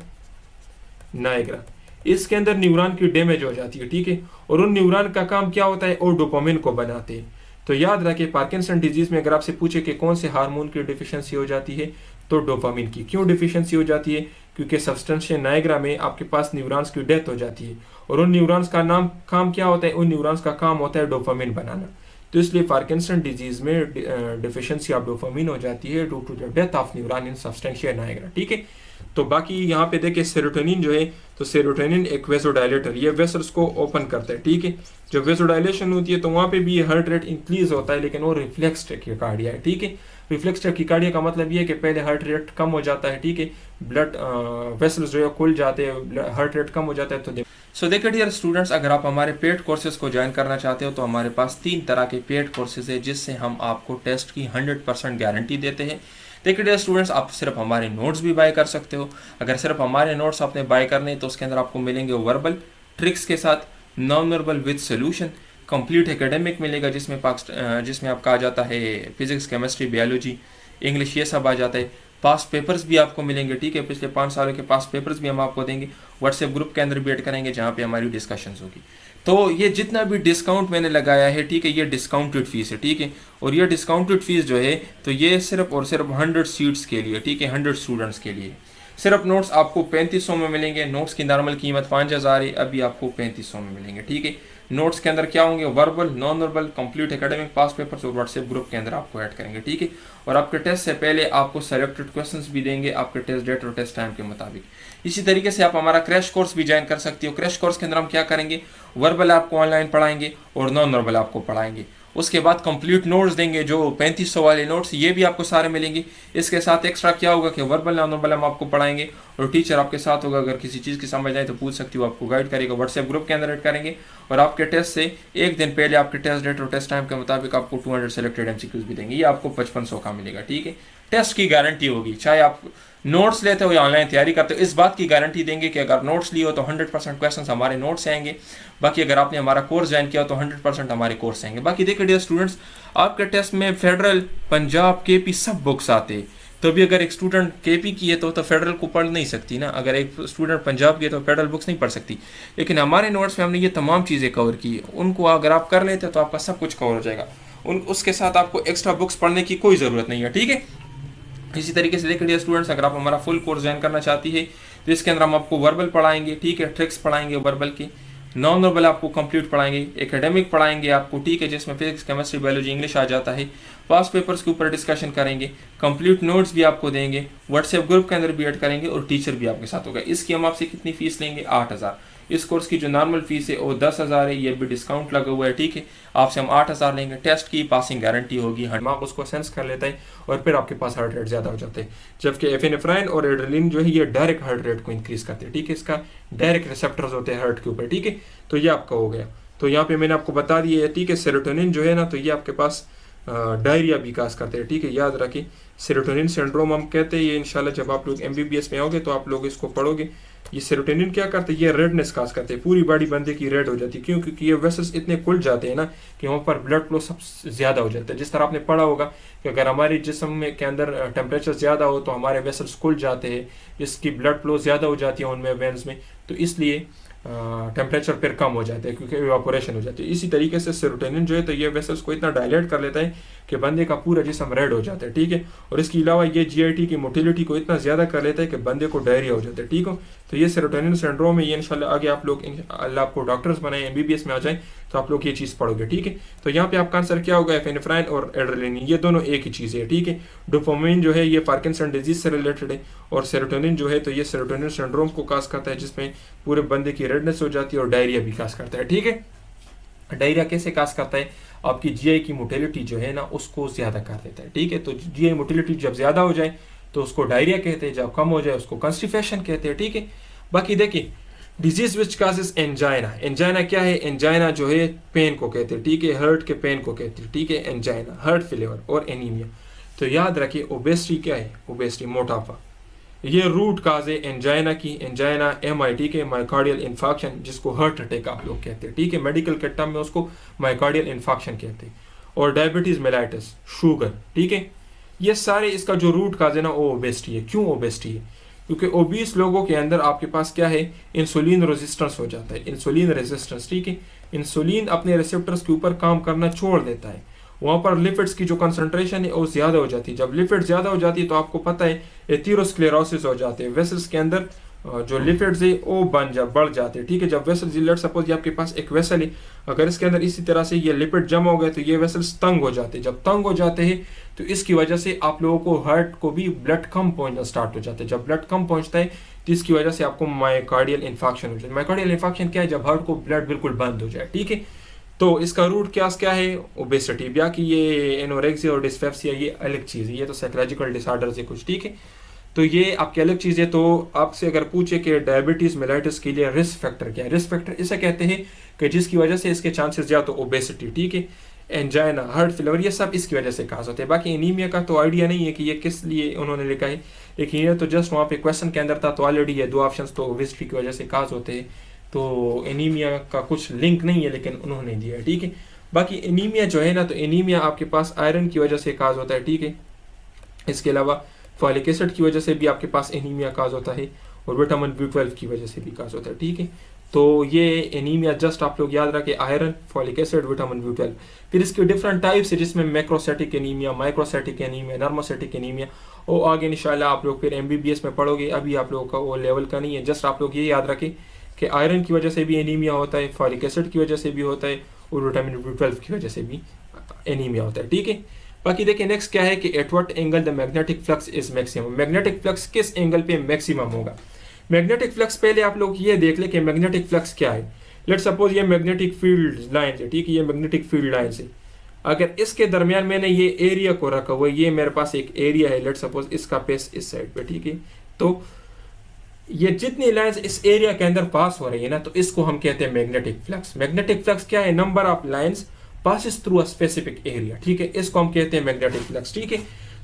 Speaker 1: नायग्रा। इसके अंदर न्यूरॉन की डैमेज हो जाती है, ठीक है, और उन न्यूरॉन का काम क्या होता है? और डोपामिन को बनाते हैं। तो याद रखिए, पार्किंसन डिजीज में अगर आपसे पूछे कि कौन से हार्मोन की डिफिशियंसी हो जाती है, तो डोपामिन की। क्यों डिफिशियंसी हो जाती है? क्योंकि सब्सटेंशिया नायग्रा में आपके पास न्यूरॉन्स की डेथ हो जाती है और उन न्यूरॉन्स का काम क्या होता है? उन न्यूरॉन्स का काम होता है डोपामिन बनाना। तो इसलिए पार्किंसन डिजीज में डिफिशियंसी ऑफ डोपामिन हो जाती है due to the death of neuron in substantia nigra, ठीक है। तो बाकी यहाँ पे देखिए, सेरोटोनिन जो है, तो सेरोटोनिन एक वेसोडायलेटर, ये वेसल्स को ओपन करता है, ठीक है। जब वेसोडायलेशन होती है तो वहाँ पे भी हार्ट रेट इंक्रीज होता है, लेकिन वो रिफ्लेक्स टैकिकार्डिया है, ठीक है। रिफ्लेक्स टैकिकार्डिया का मतलब ये है कि पहले हार्ट रेट कम हो जाता है, ठीक है, ब्लड वेसल्स जो है खुल जाते हैं, हार्ट रेट कम हो जाता है। तो सो देखिए डियर स्टूडेंट्स, अगर आप हमारे पेड कोर्सेज को ज्वाइन करना चाहते हो तो हमारे पास 3 तरह के पेड कोर्सेज है जिससे हम आपको टेस्ट की 100% गारंटी देते हैं। देखिए डियर स्टूडेंट्स, आप सिर्फ हमारे नोट्स भी बाय कर सकते हो। अगर सिर्फ हमारे नोट्स आपने बाय करने तो उसके अंदर आपको मिलेंगे वर्बल ट्रिक्स के साथ, non verbal with solution, complete academic मिलेगा जिसमें आपका आ जाता है फिजिक्स, केमिस्ट्री, बायोलॉजी, इंग्लिश, ये सब आ जाता है। पास्ट पेपर्स भी आपको मिलेंगे, ठीक है, पिछले 5 सालों के पास्ट पेपर्स भी हम आपको देंगे। व्हाट्सएप ग्रुप के अंदर भी ऐड करेंगे जहाँ पे हमारी डिस्कशंस होगी। तो ये जितना भी डिस्काउंट मैंने लगाया है, ठीक है, ये डिस्काउंटेड फीस है, ठीक है, और ये डिस्काउंटेड फीस जो है तो ये सिर्फ और सिर्फ 100 सीट्स के लिए, ठीक है, 100 स्टूडेंट्स के लिए। सिर्फ नोट्स आपको 3500 में मिलेंगे। नोट्स की नॉर्मल कीमत 5000 है, अभी आपको 3500 में मिलेंगे, ठीक है। नोट्स के अंदर क्या होंगे, verbal, non verbal, complete academic, pass papers और व्हाट्सएप ग्रुप के अंदर आपको ऐड करेंगे, ठीक है। और आपके टेस्ट से पहले आपको सेलेक्टेड क्वेश्चंस भी देंगे आपके टेस्ट डेट और टेस्ट टाइम के मुताबिक। इसी तरीके से आप हमारा क्रैश कोर्स भी ज्वाइन कर सकते हो। क्रैश कोर्स के अंदर हम क्या करेंगे, वर्बल आपको ऑनलाइन पढ़ाएंगे और नॉन वर्बल आपको पढ़ाएंगे। उसके बाद कंप्लीट नोट्स देंगे, जो 3500 वाले नोट्स ये भी आपको सारे मिलेंगे। इसके साथ एक्स्ट्रा क्या होगा कि वर्बल नॉन वर्बल हम आपको पढ़ाएंगे और टीचर आपके साथ होगा। अगर किसी चीज़ की समझ आए तो पूछ सकती हो, आपको गाइड करेगा। व्हाट्सएप ग्रुप के अंदर ऐड करेंगे और आपके टेस्ट से एक दिन पहले आपके टेस्ट डेट और टेस्ट टाइम के मुताबिक आपको 200 सेलेक्टेड एमसीक्यूज भी देंगे। ये आपको 5500 का मिलेगा, ठीक है। टेस्ट की गारंटी होगी, चाहे आप नोट्स लेते हो या ऑनलाइन तैयारी करते हो, इस बात की गारंटी देंगे कि अगर नोट्स लिए हो तो 100% क्वेश्चन हमारे नोट्स से आएंगे। बाकी अगर आपने हमारा कोर्स ज्वाइन किया तो 100% हमारे कोर्स से आएंगे। बाकी देखिए डियर स्टूडेंट्स, आपके टेस्ट में फेडरल, पंजाब, केपी सब बुक्स आते हैं। तो भी अगर एक स्टूडेंट केपी की है तो फेडरल को पढ़ नहीं सकती ना, अगर एक स्टूडेंट पंजाब की है तो फेडरल बुक्स नहीं पढ़ सकती। लेकिन हमारे नोट्स में हमने ये तमाम चीज़ें कवर की, उनको अगर आप कर लेते तो आपका सब कुछ कवर हो जाएगा। उसके साथ आपको एक्स्ट्रा बुक्स पढ़ने की कोई ज़रूरत नहीं है, ठीक है। इसी तरीके से देखिए स्टूडेंट्स, अगर आप हमारा फुल कोर्स ज्वाइन करना चाहती है तो इसके अंदर हम आपको वर्बल पढ़ाएंगे, ठीक है, ट्रिक्स पढ़ाएंगे वर्बल की, नॉन वर्बल आपको कंप्लीट पढ़ाएंगे, एकेडमिक पढ़ाएंगे आपको, ठीक है, जिसमें फिजिक्स, केमिस्ट्री, बायोलॉजी, इंग्लिश आ जाता है। पास पेपर्स के ऊपर डिस्कशन करेंगे, कंप्लीट नोट्स भी आपको देंगे, व्हाट्सएप ग्रुप के अंदर भी ऐड करेंगे और टीचर भी आपके साथ होगा। इसकी हम आपसे कितनी फीस लेंगे, 8000। इस कोर्स की जो नॉर्मल फीस है वो 10,000 है, ये भी डिस्काउंट लगा हुआ है, ठीक है। आपसे हम 8,000 लेंगे। टेस्ट की पासिंग गारंटी होगी, दिमाग उसको सेंस कर लेता है और फिर आपके पास हार्ट रेट ज़्यादा हो जाता है। जबकि एफिनेफ्राइन और एड्रेनलिन जो है ये डायरेक्ट हार्ट रेट को इंक्रीज करते हैं, ठीक है, इसका डायरेक्ट रिसेप्टर्स होते हैं हार्ट के ऊपर, ठीक है। तो ये आपका हो गया। तो यहाँ पे मैंने आपको बता दिया है, ठीक है। सेरोटोनिन जो है ना, तो ये आपके पास डायरिया भी काज करते हैं, ठीक है, याद रखिए। सेरोटोनिन सिंड्रोम हम कहते हैं, ये इंशाल्लाह जब आप लोग MBBS में आओगे तो आप लोग इसको पढ़ोगे। ये सेरोटोनिन क्या करते हैं, ये रेडनेस काज करते हैं, पूरी बॉडी बंदे की रेड हो जाती है। क्यों? क्योंकि ये वेसल्स इतने खुल जाते हैं ना कि वहाँ पर ब्लड फ्लो सबसे ज़्यादा हो जाता है। जिस तरह आपने पढ़ा होगा कि अगर हमारे जिस्म में के अंदर टेम्परेचर ज़्यादा हो तो हमारे वेसल्स खुल जाते हैं, इसकी ब्लड फ्लो ज़्यादा हो जाती है उनमें, वेन्स में, तो इसलिए टेम्परेचर फिर कम हो जाता है क्योंकि इवापोरेशन हो जाती है। इसी तरीके से सेरोटोनिन जो है तो ये वेसल्स को इतना डायलेट कर लेता है कि बंदे का पूरा जिस्म रेड हो जाता है, ठीक है। और इसके अलावा ये GIT की मोटिलिटी को इतना ज़्यादा कर लेता है कि बंदे को डायरिया हो जाता है, ठीक हो। तो ये सेरोटोनिन सिंड्रोम है, ये इंशाल्लाह आगे आप लोग अल्लाह आपको डॉक्टर्स बनाए, MBBS में आ जाए तो आप लोग ये चीज़ पढ़ोगे, ठीक है। तो यहाँ पे आपका आंसर क्या होगा, एफिनेफ्राइन और एड्रेनलिन, ये दोनों एक ही चीज़ है, ठीक है। डोपामाइन जो है ये पार्किंसन डिजीज से रिलेटेड है और सेरोटोनिन जो है तो ये सेरोटोनिन सिंड्रोम को काज करता है, जिसमें पूरे बंदे की रेडनेस हो जाती है और डायरिया भी काज करता है, ठीक है। डायरिया कैसे काज करता है, आपकी GI की मोटिलिटी जो है ना उसको ज़्यादा कर देता है, ठीक है। तो GI मोटिलिटी जब ज़्यादा हो जाए तो उसको डायरिया कहते हैं, जब कम हो जाए उसको कॉन्स्टिपेशन कहते हैं, ठीक है। बाकी देखिए, disease which causes angina, angina क्या है, एंजाइना जो है पेन को कहते हैं, ठीक है, हार्ट के पेन को कहते हैं, ठीक है, एंजाइना, हार्ट फेलियर और एनीमिया। तो याद रखिए, ओबेसिटी क्या है, ओबेसिटी मोटापा, ये रूट काज है एंजाइना की, एंजाइना MI, के माइकार्डियल इन्फाक्शन, जिसको हार्ट अटैक आप लोग कहते हैं, ठीक है, मेडिकल के टर्म में उसको माइकार्डियल इन्फाक्शन कहते हैं। और डायबिटीज मेलाइटिस, शुगर, ठीक है, ये सारे इसका जो रूट काज है ना वो ओबेसिटी है। क्यों ओबेसिटी है? क्योंकि ओबीस लोगों के अंदर आपके पास क्या है, इंसुलिन रेजिस्टेंस हो जाता है, इंसुलिन रेजिस्टेंस, ठीक है। इंसुलिन अपने रिसेप्टर्स के ऊपर काम करना छोड़ देता है, वहाँ पर लिपिड्स की जो कंसंट्रेशन है वो ज़्यादा हो जाती है। जब लिपिड ज़्यादा हो जाती है तो आपको पता है एथेरोस्क्लेरोसिस हो जाते हैं, वेसल्स के अंदर जो लिपिड्स है वो बढ़ जाते हैं, ठीक है। जब वेसल, लेट्स सपोज ये आपके पास एक वेसल है, अगर इसके अंदर इसी तरह से ये लिपिड जमा हो गए तो ये वेसल्स तंग हो जाते हैं। जब तंग हो जाते हैं तो इसकी वजह से आप लोगों को हार्ट को भी ब्लड कम पहुंचना स्टार्ट हो जाता है। जब ब्लड कम पहुंचता है तो इसकी वजह से आपको माइकार्डियल इन्फाक्शन हो जाता है। माइकार्डियल इन्फाक्शन क्या है, जब हार्ट को ब्लड बिल्कुल बंद हो जाए, ठीक है। तो इसका रूट क्या है, ओबेसिटी। बाकी ये एनोरेक्सिया और डिस्पेप्सिया ये अलग चीज़ है, ये तो साइकोलॉजिकल डिसऑर्डर से कुछ, ठीक है। तो ये आपकी अलग चीज़ है। तो आपसे अगर पूछे कि डायबिटीज़ मेलाइटिस के लिए रिस्क फैक्टर क्या है, रिस्क फैक्टर इसे कहते हैं कि जिसकी वजह से इसके चांसेस या तो ओबेसिटी, ठीक है, एंजाइना, हार्ट फेलियर, ये सब इसकी वजह से काज होते हैं। बाकी एनीमिया का तो आइडिया नहीं है कि ये किस लिए उन्होंने लिखा है, लेकिन ये तो जस्ट वहाँ पे क्वेश्चन के अंदर था, तो ऑलरेडी ये 2 ऑप्शन तो ओबेसिटी की वजह से काज होते हैं, तो एनीमिया का कुछ लिंक नहीं है, लेकिन उन्होंने दिया है, ठीक है। बाकी एनीमिया जो है ना, तो एनीमिया आपके पास आयरन की वजह से काज होता है, ठीक है। इसके अलावा फॉलिक एसिड की वजह से भी आपके पास एनीमिया काज होता है, और विटामिन B12 की वजह से भी काज होता है, ठीक है। तो ये एनीमिया जस्ट आप लोग याद रखें, iron, folic acid, vitamin B12। फिर इसके डिफरेंट टाइप्स है, जिसमें macrocytic anaemia, microcytic anaemia, normocytic anaemia, और आगे इंशाल्लाह आप लोग फिर MBBS में पढ़ोगे, अभी आप लोगों का वो लेवल का नहीं है। जस्ट आप लोग ये याद रखें कि आयरन की वजह से भी एनीमिया होता है, फॉलिक एसिड की वजह से भी होता है, और विटामिन B12 की वजह से भी एनीमिया होता है, ठीक है। बाकी देखिए नेक्स्ट क्या है कि at what angle the magnetic flux is maximum. Magnetic flux किस एंगल पे मैक्सिमम होगा। मैग्नेटिक फ्लक्स पहले आप लोग ये देख ले कि मैग्नेटिक फ्लक्स क्या है। लेट सपोज ये मैग्नेटिक फील्ड लाइन है, ठीक है, ये मैग्नेटिक फील्ड लाइन है। अगर इसके दरमियान मैंने ये एरिया को रखा हुआ, ये मेरे पास एक एरिया है, लेट सपोज इसका पेस इस साइड पे, ठीक है। तो ये जितनी लाइंस इस एरिया के अंदर पास हो रही है ना, तो इसको हम कहते हैं मैग्नेटिक फ्लक्स। मैग्नेटिक फ्लक्स क्या है, number of lines passes through a specific area, ठीक है, इसको हम कहते हैं मैग्नेटिक फ्लक्स, ठीक है।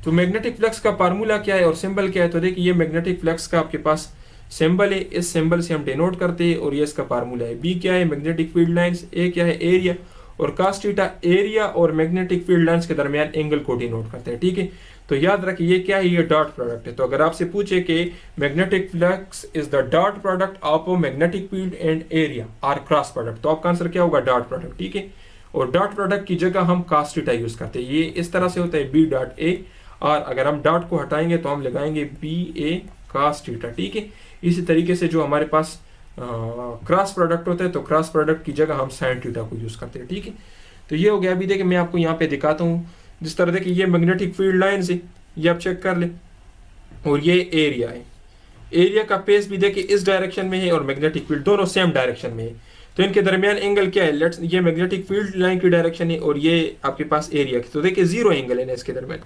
Speaker 1: तो मैग्नेटिक फ्लक्स का फार्मूला क्या है और सिंबल क्या है, तो देखिए ये मैग्नेटिक फ्लक्स का आपके पास सिंबल है, इस सिंबल से हम डिनोट करते हैं, और ये इसका फार्मूला है। बी क्या है, मैग्नेटिक फील्ड लाइंस, ए क्या है, एरिया, और cos थीटा एरिया और मैग्नेटिक फील्ड लाइंस के दरमियान एंगल को डिनोट करते हैं, ठीक है। तो याद रखिए ये क्या है, ये डॉट प्रोडक्ट है। तो अगर आपसे पूछे कि magnetic flux is the dot product of magnetic field and area or cross product, तो आपका आंसर क्या होगा, डॉट प्रोडक्ट, ठीक है। और डॉट प्रोडक्ट की जगह हम cos थीटा यूज करते हैं। ये इस तरह से होता है बी डॉट ए, और अगर हम डॉट को हटाएंगे तो हम लगाएंगे बी ए cos थीटा, ठीक है। इसी तरीके से जो हमारे पास क्रॉस प्रोडक्ट होता है, तो क्रॉस प्रोडक्ट की जगह हम sin थीटा को यूज करते हैं, ठीक है। तो ये हो गया। अभी देखिए मैं आपको यहाँ पे दिखाता हूँ, जिस तरह देखिए ये मैग्नेटिक फील्ड लाइन है, ये आप चेक कर ले, और ये एरिया है। एरिया का पेस भी देखिए इस डायरेक्शन में है, और मैग्नेटिक फील्ड दोनों सेम डायरेक्शन में है। तो इनके दरमियान एंगल क्या है, लेट्स ये मैग्नेटिक फील्ड लाइन की डायरेक्शन है, और ये आपके पास एरिया की। तो देखिए 0 एंगल है ना इसके दरमियान।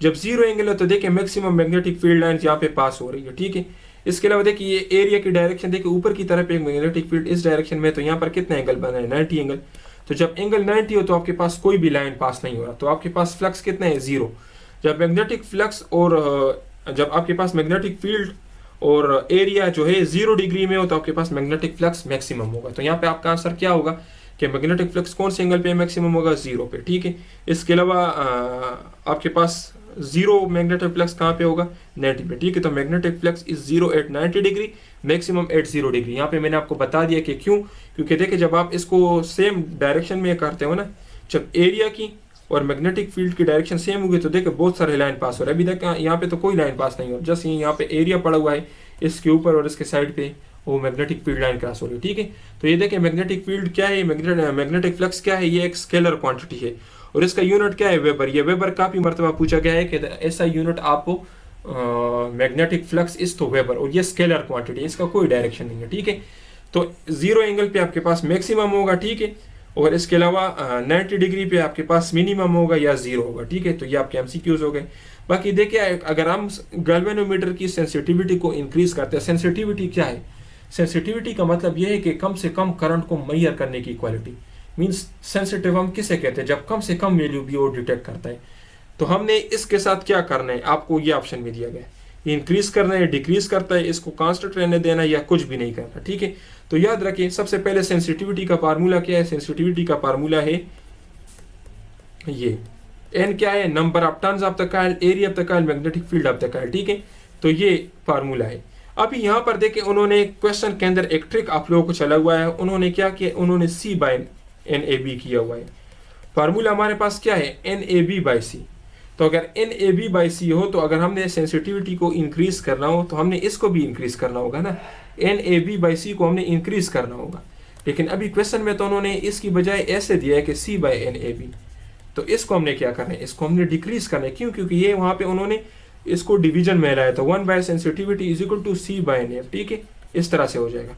Speaker 1: जब 0 एंगल है तो देखिए मैक्सिमम मैग्नेटिक फील्ड लाइन यहाँ पे पास हो रही है, ठीक है। इसके अलावा देखिए ये एरिया की डायरेक्शन देखिए ऊपर की तरफ एक मैग्नेटिक फील्ड इस डायरेक्शन में, तो यहाँ पर कितना एंगल बना है, 90 एंगल। तो जब एंगल 90 हो तो आपके पास कोई भी लाइन पास नहीं हो रहा, तो आपके पास फ्लक्स कितना है, 0। जब मैग्नेटिक फ्लक्स और जब आपके पास मैग्नेटिक फील्ड और एरिया जो है 0 डिग्री में हो, तो आपके पास मैग्नेटिक फ्लक्स मैक्सिमम होगा। तो यहाँ पे आपका आंसर क्या होगा कि मैग्नेटिक फ्लक्स कौन से एंगल पे मैक्सिमम होगा, 0 पे, ठीक है। इसके अलावा आपके पास 0 मैग्नेटिक फ्लक्स कहाँ पे होगा, 90 पे, ठीक है। तो magnetic flux is 0 at 90 degree, maximum at 0 degree. यहाँ पे मैंने आपको बता दिया कि क्यों, क्योंकि देखिए जब आप इसको सेम डायरेक्शन में करते हो ना, जब एरिया की और मैग्नेटिक फील्ड की डायरेक्शन सेम होगी, तो देखिए बहुत सारे लाइन पास हो रहे हैं। अभी देखिए यहाँ पे तो कोई लाइन पास नहीं हो, जस्ट यहाँ पे एरिया पड़ा हुआ है, इसके ऊपर और इसके साइड पे वो मैग्नेटिक फील्ड लाइन क्रॉस हो रही है, ठीक है। तो ये देखिए मैग्नेटिक फील्ड क्या है, मैग्नेटिक फ्लक्स क्या है, ये एक स्केलर क्वांटिटी है, और इसका यूनिट क्या है, वेबर। ये वेबर काफी मरतबा पूछा गया है कि ऐसा यूनिट आपको मैग्नेटिक फ्लक्स इज तो वेबर, और ये स्केलर क्वांटिटी है, इसका कोई डायरेक्शन नहीं है, ठीक है। तो 0 एंगल पे आपके पास मैक्सिमम होगा, ठीक है, और इसके अलावा 90 डिग्री पे आपके पास मिनिमम होगा या 0 होगा, ठीक है। तो ये आपके MCQs हो गए। बाकी देखिए अगर हम गैल्वेनोमीटर की सेंसिटिविटी को इंक्रीज करते हैं, सेंसिटिविटी क्या है, सेंसिटिविटी का मतलब यह है कि कम से कम करंट को मैयर करने की क्वालिटी। मींस सेंसिटिव हम किसे कहते हैं, जब कम से कम वैल्यू भी वो डिटेक्ट करता है। तो हमने इसके साथ क्या करना है, आपको ये ऑप्शन में दिया गया है, इंक्रीज करना है, डिक्रीज करता है, इसको कांस्टेंट रहने देना या कुछ भी नहीं करना, ठीक है। तो याद रखिए सबसे पहले सेंसिटिविटी का फार्मूला क्या है, सेंसिटिविटी का फार्मूला है ये, एन क्या है, number of turns of the coil, area of the coil, magnetic field of the coil, ठीक है। तो ये फार्मूला है। अभी यहाँ पर देखिए उन्होंने क्वेश्चन के अंदर एक ट्रिक आप लोगों को चला हुआ है, उन्होंने क्या किया, उन्होंने C/NAB किया हुआ है। फार्मूला हमारे पास क्या है, NAB/C। तो अगर NAB/C हो, तो अगर हमने सेंसिटिविटी को इंक्रीज करना हो तो हमने इसको भी इंक्रीज करना होगा ना, NAB/C को हमने इंक्रीज करना होगा। लेकिन अभी क्वेश्चन में तो उन्होंने इसकी बजाय ऐसे दिया है कि C/NAB, तो इसको हमने क्या करना है, इसको हमने डिक्रीज करना है। क्यों, क्योंकि ये वहां पे उन्होंने इसको डिवीजन में लाया था, 1/sensitivity = C/NAB, ठीक है, इस तरह से हो जाएगा।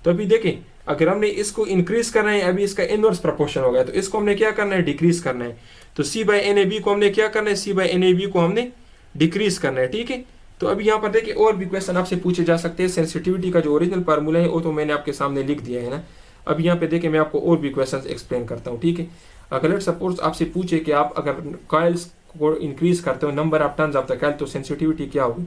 Speaker 1: तो अभी देखें
Speaker 2: अगर हमने इसको इंक्रीज करना है, अभी इसका इनवर्स प्रोपोर्शन हो गया, तो इसको हमने क्या करना है, डिक्रीज करना है। तो सी बाई एन ए बी को हमने क्या करना है, सी बाई एन ए बी को हमने डिक्रीज करना है, ठीक है। तो अभी यहाँ पर देखिए और भी क्वेश्चन आपसे पूछे जा सकते हैं। सेंसिटिविटी का जो ओरिजिनल फार्मूला है वो तो मैंने आपके सामने लिख दिया है ना। अब यहाँ पे देखिए मैं आपको और भी क्वेश्चन एक्सप्लेन करता हूँ, ठीक है। अगर लेट सपोज आपसे पूछे कि आप अगर कॉइल्स को इंक्रीज करते हो, number of turns of the coil, तो सेंसिटिविटी क्या होगी।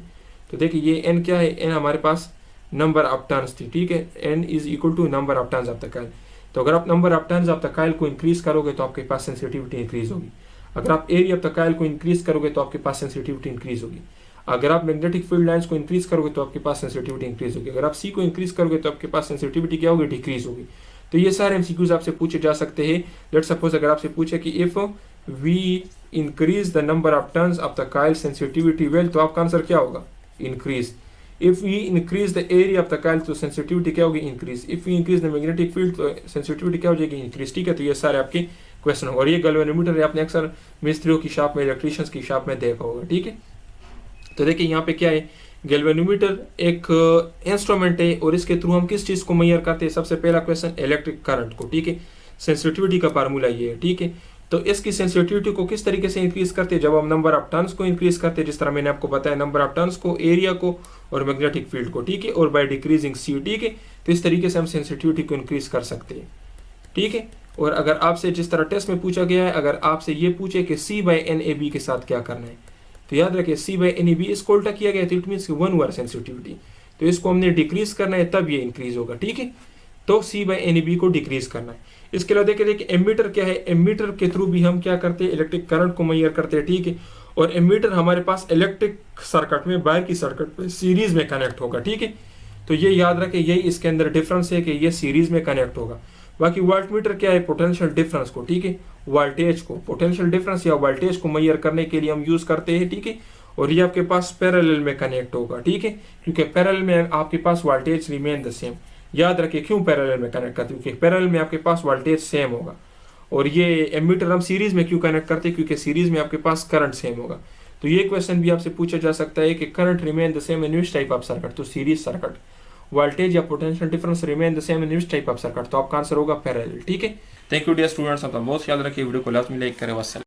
Speaker 2: तो देखिए ये एन क्या है, एन हमारे पास नंबर ऑफ टर्न्स थी, ठीक है। N is equal to number of turns of the coil. तो अगर आप number of turns of the coil को इंक्रीज करोगे तो आपके पास सेंसिटिविटी इंक्रीज होगी। अगर आप एरिया ऑफ द कॉइल को इंक्रीज करोगे तो आपके पास सेंसिटिविटी इंक्रीज होगी। अगर आप मैग्नेटिक फील्ड लाइंस को इंक्रीज करोगे तो आपके पास सेंसिटिविटी इंक्रीज होगी। अगर आप सी को इंक्रीज करोगे तो आपके पास सेंसिटिविटी क्या होगी, डिक्रीज होगी। तो ये सारे एमसीक्यूज आपसे पूछे जा सकते हैं। लेट सपोज अगर आपसे पूछे कि if we increase the number of turns of the coil sensitivity will, तो आपका आंसर क्या होगा, increase. If we increase the area of the coil, तो सेंसिटिविटी क्या होगी, increase. If we increase the magnetic field, तो सेंसिटिविटी क्या हो जाएगी, इंक्रीज, ठीक है। तो ये सारे आपके क्वेश्चन होगा। और ये गैल्वेनोमीटर आपने अक्सर मिस्त्रियों की शॉप में, इलेक्ट्रिशियंस की शॉप में देखा होगा, ठीक है। तो देखिए यहाँ पे क्या है, गैल्वेनोमीटर एक इंस्ट्रूमेंट है और इसके थ्रू हम किस चीज को मेजर करते हैं। सबसे पहला क्वेश्चन इलेक्ट्रिक करंट को, ठीक है। सेंसिटिविटी का फार्मूला ये है, ठीक है। तो इसकी सेंसिटिविटी को किस तरीके से इंक्रीज करते हैं, जब हम नंबर ऑफ टर्न्स को इंक्रीज करते हैं, जिस तरह मैंने आपको बताया, नंबर ऑफ टर्न्स को, एरिया को और मैग्नेटिक फील्ड को, ठीक है, और बाय डिक्रीजिंग सी, ठीक है। तो इस तरीके से हम सेंसिटिविटी को इंक्रीज कर सकते हैं, ठीक है। और अगर आपसे जिस तरह टेस्ट में पूछा गया है, अगर आपसे ये पूछे कि सी बाई एन ए बी के साथ क्या करना है, तो याद रखिए सी बाई एन ए बी इसको उल्टा किया गया, तो इट मीन्स 1 ओवर सेंसिटिविटी। तो इसको हमने डिक्रीज करना है तब ये इंक्रीज होगा, ठीक है। तो सी बाई एन ए बी को डिक्रीज करना है। इसके अलावा देखिए एमीटर क्या है, एमीटर के थ्रू भी हम क्या करते हैं, इलेक्ट्रिक करंट को मेजर करते हैं, ठीक है। और एमीटर हमारे पास इलेक्ट्रिक सर्किट में, बाहर की सर्किट में सीरीज में कनेक्ट होगा, ठीक है। तो ये याद रखें, यही इसके अंदर डिफरेंस है कि ये सीरीज में कनेक्ट होगा। बाकी वोल्टमीटर क्या है, पोटेंशियल डिफरेंस को, ठीक है, वोल्टेज को, पोटेंशियल डिफरेंस या वोल्टेज को मेजर करने के लिए हम यूज करते हैं, ठीक है। और ये आपके पास पैरेलल में कनेक्ट होगा, ठीक है, क्योंकि पैरेलल में आपके पास वोल्टेज रिमेन द सेम। याद रखिए क्यों पैरेलल में कनेक्ट करते हैं, क्योंकि पैरेलल में आपके पास वोल्टेज सेम होगा। और ये एमीटर हम सीरीज में क्यों कनेक्ट करते हैं, क्योंकि सीरीज में आपके पास करंट सेम होगा। तो ये क्वेश्चन भी आपसे पूछा जा सकता है कि current remain the same in which type of circuit, तो सीरीज सर्किट। वोल्टेज या potential difference remain the same in which type of circuit, तो आपका आंसर होगा पैरेलल, ठीक है।
Speaker 1: थैंक यू डियर स्टूडेंट्स, अपना बहुत ख्याल रखिए, वीडियो को लाजमी लाइक करें। वस्सलाम।